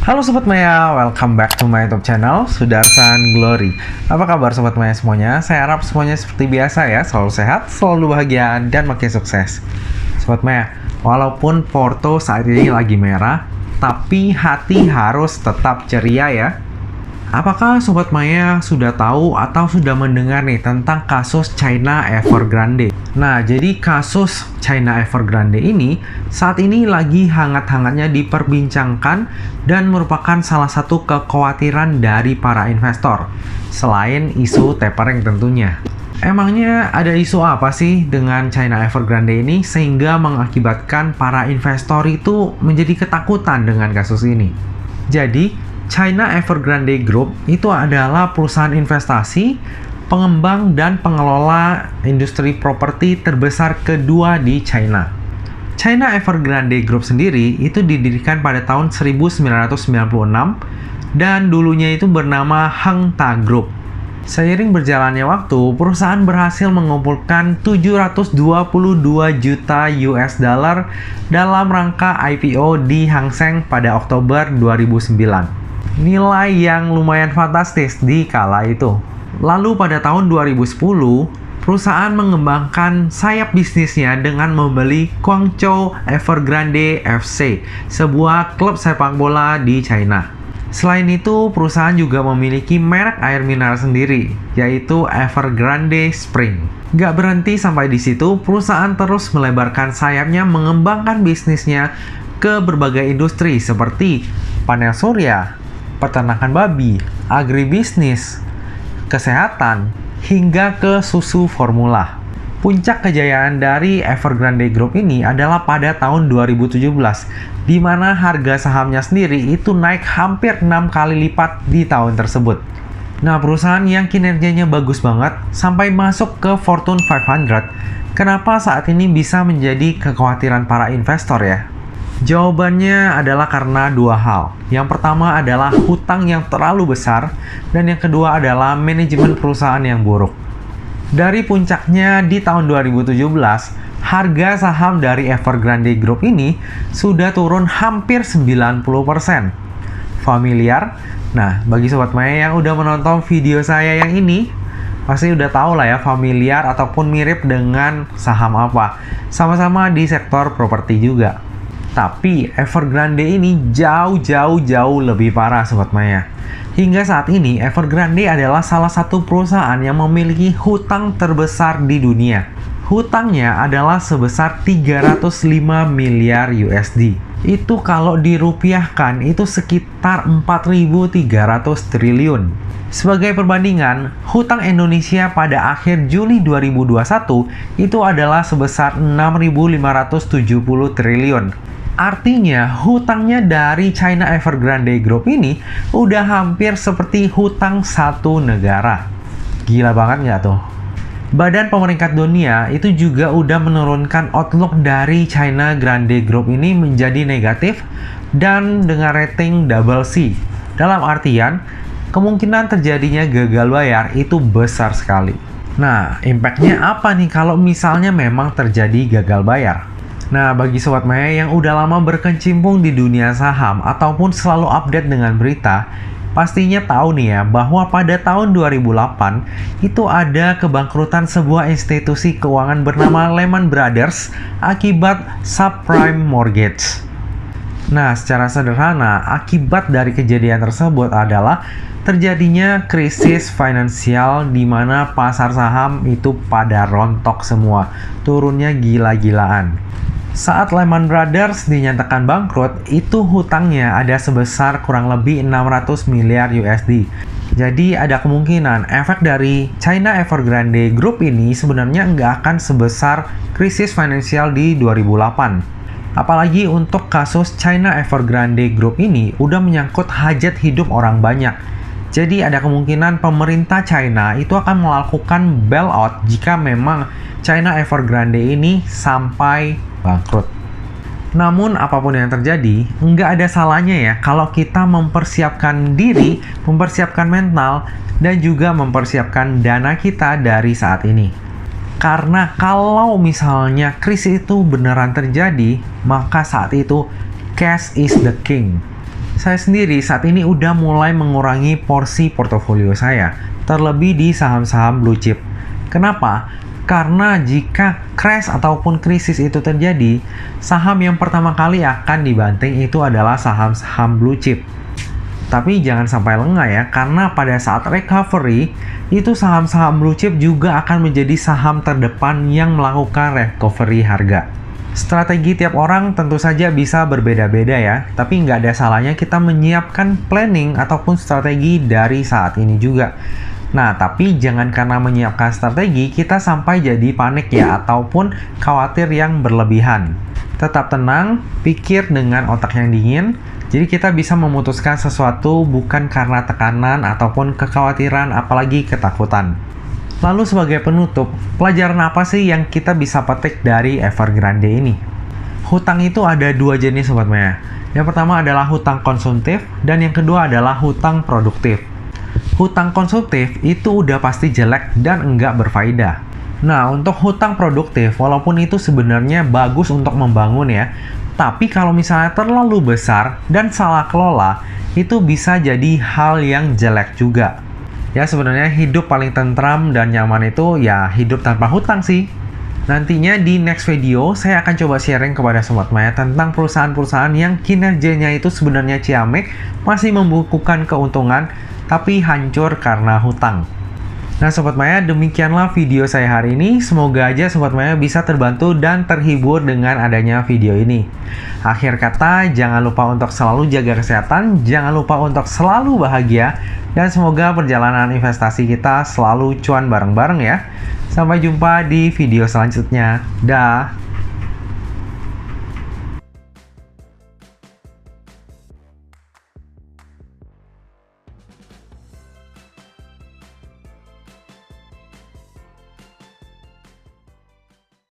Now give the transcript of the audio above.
Halo Sobat Maya, welcome back to my YouTube channel, Sudarsan Glory. Apa kabar Sobat Maya semuanya? Saya harap semuanya seperti biasa ya, selalu sehat, selalu bahagia, dan makin sukses. Sobat Maya, walaupun Porto saat ini lagi merah, tapi hati harus tetap ceria ya. Apakah Sobat Maya sudah tahu atau sudah mendengar nih tentang kasus China Evergrande? Nah, jadi kasus China Evergrande ini saat ini lagi hangat-hangatnya diperbincangkan dan merupakan salah satu kekhawatiran dari para investor, selain isu tapering tentunya. Emangnya ada isu apa sih dengan China Evergrande ini sehingga mengakibatkan para investor itu menjadi ketakutan dengan kasus ini? Jadi, China Evergrande Group itu adalah perusahaan investasi, pengembang, dan pengelola industri properti terbesar kedua di China. China Evergrande Group sendiri itu didirikan pada tahun 1996 dan dulunya itu bernama Heng Ta Group. Seiring berjalannya waktu, perusahaan berhasil mengumpulkan 722 juta US dollar dalam rangka IPO di Hang Seng pada Oktober 2009. Nilai yang lumayan fantastis di kala itu. Lalu pada tahun 2010, perusahaan mengembangkan sayap bisnisnya dengan membeli Guangzhou Evergrande FC, sebuah klub sepak bola di China. Selain itu, perusahaan juga memiliki merek air mineral sendiri, yaitu Evergrande Spring. Gak berhenti sampai di situ, perusahaan terus melebarkan sayapnya mengembangkan bisnisnya ke berbagai industri seperti panel surya, peternakan babi, agribisnis, kesehatan, hingga ke susu formula. Puncak kejayaan dari Evergrande Group ini adalah pada tahun 2017, di mana harga sahamnya sendiri itu naik hampir 6 kali lipat di tahun tersebut. Nah, perusahaan yang kinerjanya bagus banget sampai masuk ke Fortune 500, kenapa saat ini bisa menjadi kekhawatiran para investor ya? Jawabannya adalah karena dua hal. Yang pertama adalah hutang yang terlalu besar, dan yang kedua adalah manajemen perusahaan yang buruk. Dari puncaknya di tahun 2017, harga saham dari Evergrande Group ini sudah turun hampir 90%. Familiar? Nah, bagi Sobat Maya yang udah menonton video saya yang ini, pasti udah tahu lah ya familiar ataupun mirip dengan saham apa. Sama-sama di sektor properti juga. Tapi Evergrande ini jauh lebih parah Sobat Maya. Hingga saat ini Evergrande adalah salah satu perusahaan yang memiliki hutang terbesar di dunia. Hutangnya adalah sebesar 305 miliar USD. Itu kalau dirupiahkan itu sekitar 4.300 triliun. Sebagai perbandingan, hutang Indonesia pada akhir Juli 2021 itu adalah sebesar 6.570 triliun. Artinya, hutangnya dari China Evergrande Group ini udah hampir seperti hutang satu negara. Gila banget nggak tuh? Badan Pemeringkat Dunia itu juga udah menurunkan outlook dari China Grande Group ini menjadi negatif dan dengan rating double C. Dalam artian, kemungkinan terjadinya gagal bayar itu besar sekali. Nah, impact-nya apa nih kalau misalnya memang terjadi gagal bayar? Nah, bagi Sobat Maya yang udah lama berkecimpung di dunia saham ataupun selalu update dengan berita, pastinya tahu nih ya bahwa pada tahun 2008 itu ada kebangkrutan sebuah institusi keuangan bernama Lehman Brothers akibat subprime mortgage. Nah, secara sederhana, akibat dari kejadian tersebut adalah terjadinya krisis finansial di mana pasar saham itu pada rontok semua, turunnya gila-gilaan. Saat Lehman Brothers dinyatakan bangkrut, itu hutangnya ada sebesar kurang lebih 600 miliar USD. Jadi ada kemungkinan efek dari China Evergrande Group ini sebenarnya nggak akan sebesar krisis finansial di 2008. Apalagi untuk kasus China Evergrande Group ini udah menyangkut hajat hidup orang banyak. Jadi ada kemungkinan pemerintah China itu akan melakukan bailout jika memang China Evergrande ini sampai bangkrut. Namun apapun yang terjadi, nggak ada salahnya ya kalau kita mempersiapkan diri, mempersiapkan mental, dan juga mempersiapkan dana kita dari saat ini. Karena kalau misalnya krisis itu beneran terjadi, maka saat itu cash is the king. Saya sendiri saat ini udah mulai mengurangi porsi portofolio saya, terlebih di saham-saham blue chip. Kenapa? Karena jika crash ataupun krisis itu terjadi, saham yang pertama kali akan dibanting itu adalah saham-saham blue chip. Tapi jangan sampai lengah ya, karena pada saat recovery, itu saham-saham blue chip juga akan menjadi saham terdepan yang melakukan recovery harga. Strategi tiap orang tentu saja bisa berbeda-beda ya, tapi nggak ada salahnya kita menyiapkan planning ataupun strategi dari saat ini juga. Nah, tapi jangan karena menyiapkan strategi, kita sampai jadi panik ya, ataupun khawatir yang berlebihan. Tetap tenang, pikir dengan otak yang dingin, jadi kita bisa memutuskan sesuatu bukan karena tekanan ataupun kekhawatiran, apalagi ketakutan. Lalu sebagai penutup, pelajaran apa sih yang kita bisa petik dari Evergrande ini? Hutang itu ada dua jenis Sobat Maya. Yang pertama adalah hutang konsumtif dan yang kedua adalah hutang produktif. Hutang konsumtif itu udah pasti jelek dan enggak berfaedah. Nah, untuk hutang produktif, walaupun itu sebenarnya bagus untuk membangun ya, tapi kalau misalnya terlalu besar dan salah kelola, itu bisa jadi hal yang jelek juga. Ya sebenarnya hidup paling tentram dan nyaman itu ya hidup tanpa hutang sih. Nantinya di next video saya akan coba sharing kepada Sobat Maya tentang perusahaan-perusahaan yang kinerjanya itu sebenarnya ciamik, masih membukukan keuntungan, tapi hancur karena hutang. Nah Sobat Maya, demikianlah video saya hari ini. Semoga aja Sobat Maya bisa terbantu dan terhibur dengan adanya video ini. Akhir kata, jangan lupa untuk selalu jaga kesehatan, jangan lupa untuk selalu bahagia, dan semoga perjalanan investasi kita selalu cuan bareng-bareng ya. Sampai jumpa di video selanjutnya. Dah.